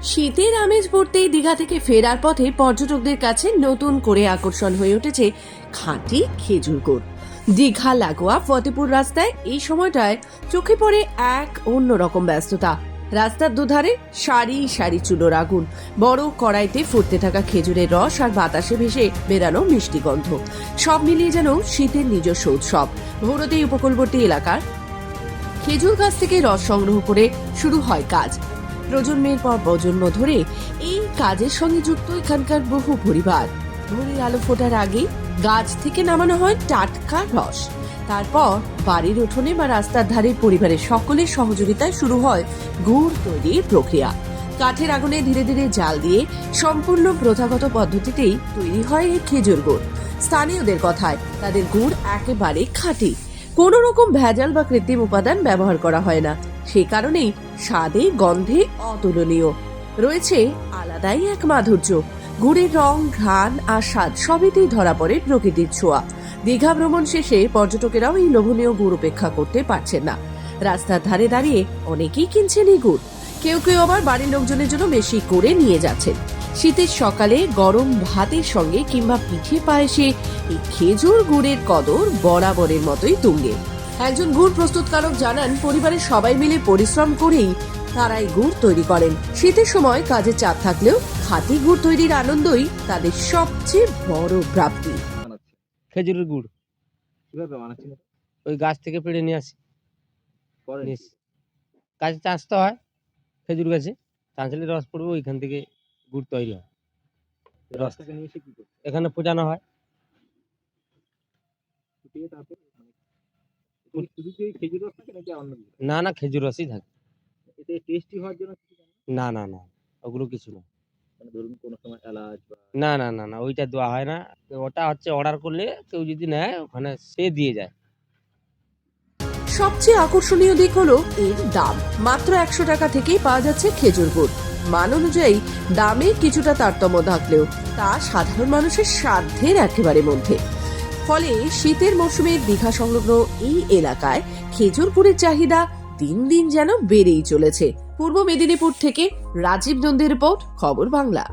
শীতের আমেজ পড়তেই দীঘা থেকে ফেরার পথে পর্যটকদের কাছে নতুন করে আকর্ষণ হয়ে উঠেছে খাঁটি খেজুর গুড়। দীঘা লাগোয়া ফতেপুর রাস্তায় এই সময়টায় চোখে পড়ে এক অন্যরকম ব্যস্ততা। রাস্তার দুধারে সারি সারি চুলোর আগুন, বড় কড়াইতে ফুটতে থাকা খেজুরের রস আর বাতাসে ভেসে বেরানো মিষ্টি গন্ধ, সব মিলিয়ে যেন শীতের নিজস্ব উৎসব। ভোরতেই উপকূলবর্তী এলাকার খেজুর গাছ থেকে রস সংগ্রহ করে শুরু হয় কাজ। প্রজন্মের পর প্রজন্ম ধরে এই কাজের সঙ্গে যুক্ত এখানকার বহু পরিবার। ভোরের আলো ফোটার আগেই গাছ থেকে নামানো হয় টাটকা রস, তারপর বাড়ির উঠোনে বা রাস্তার ধারে পরিবারের সকলের সহযোগিতায় শুরু হয় গুড় তৈরির প্রক্রিয়া। কাঠের আগুনে ধীরে ধীরে জাল দিয়ে সম্পূর্ণ প্রথাগত পদ্ধতিতেই তৈরি হয় এই খেজুর গুড়। স্থানীয়দের কথায় তাদের গুড় একেবারে খাঁটি, কোনো রকম ভেজাল বা কৃত্রিম উপাদান ব্যবহার করা হয় না। সে কারণেই স্বাদে গন্ধে অতুলনীয়, রয়েছে আলাদাই এক মাধুর্য। গুড়ের রং, ঘ্রাণ আর স্বাদ সবেতেই ধরা পড়ে প্রকৃতির ছোঁয়া। দীঘা ভ্রমণ শেষে পর্যটকেরাও এই লোভনীয় গুড় উপেক্ষা করতে পারছেন না। রাস্তার ধারে দাঁড়িয়ে অনেকেই কিনছেন এই গুড়, কেউ কেউ আবার বাড়ির লোকজনের জন্য বেশি করে নিয়ে যাচ্ছেন। শীতের সকালে গরম ভাতের সঙ্গে কিংবা পিঠে পায়েসে এই খেজুর গুড়ের কদর বরাবরের মতোই তুঙ্গে। একজন গুড় প্রস্তুতকারক জানান, পরিবারের সবাই মিলে পরিশ্রম করেই তারা এই গুড় তৈরি করেন। শীতের সময় কাজের চাপ থাকলেও খাঁটি গুড় তৈরির আনন্দই তাদের সবচেয়ে বড় প্রাপ্তি। খেজুরের গুড় কিভাবে বানাচ্ছেন? ওই গাছ থেকে পেড়ে নিয়ে আসি, গাছে চাষতে হয়, খেজুর গাছে চাঁচলে রস পড়বে, ওইখান থেকে গুড় তৈরি হয়। রসটাকে নিয়ে এসে কি করতে? এখানে ফোটানো হয়। ফুটিয়ে তারপর শুধু কি খেজুর রস থাকে নাকি অন্য কিছু? না না, খেজুর রসই থাকে। এতে টেস্টি হওয়ার জন্য কিছু দেন না? না না না, ওগুলো কিছু না। মানে ধরুন কোনো সময় এলাচ বা না না না না, ওইটা দেওয়া হয় না। ওটা হচ্ছে অর্ডার করলে কেউ যদি নেয় ওখানে সে দিয়ে যায়। সবচেয়ে আকর্ষণীয় দিক হলো এর দাম। মাত্র 100 টাকা থেকেই পাওয়া যাচ্ছে খেজুর গুড়। মান অনুযায়ী দামে কিছুটা তারতম্য থাকলেও তা সাধারণ মানুষের সাধ্যের একেবারে মধ্যে। ফলে শীতের মৌসুমে দীঘা সংলগ্ন এই এলাকায় খেজুর গুড়ের চাহিদা দিন দিন যেন বেড়েই চলেছে। পূর্ব মেদিনীপুর থেকে রাজীব নন্দীর রিপোর্ট, খবর বাংলা।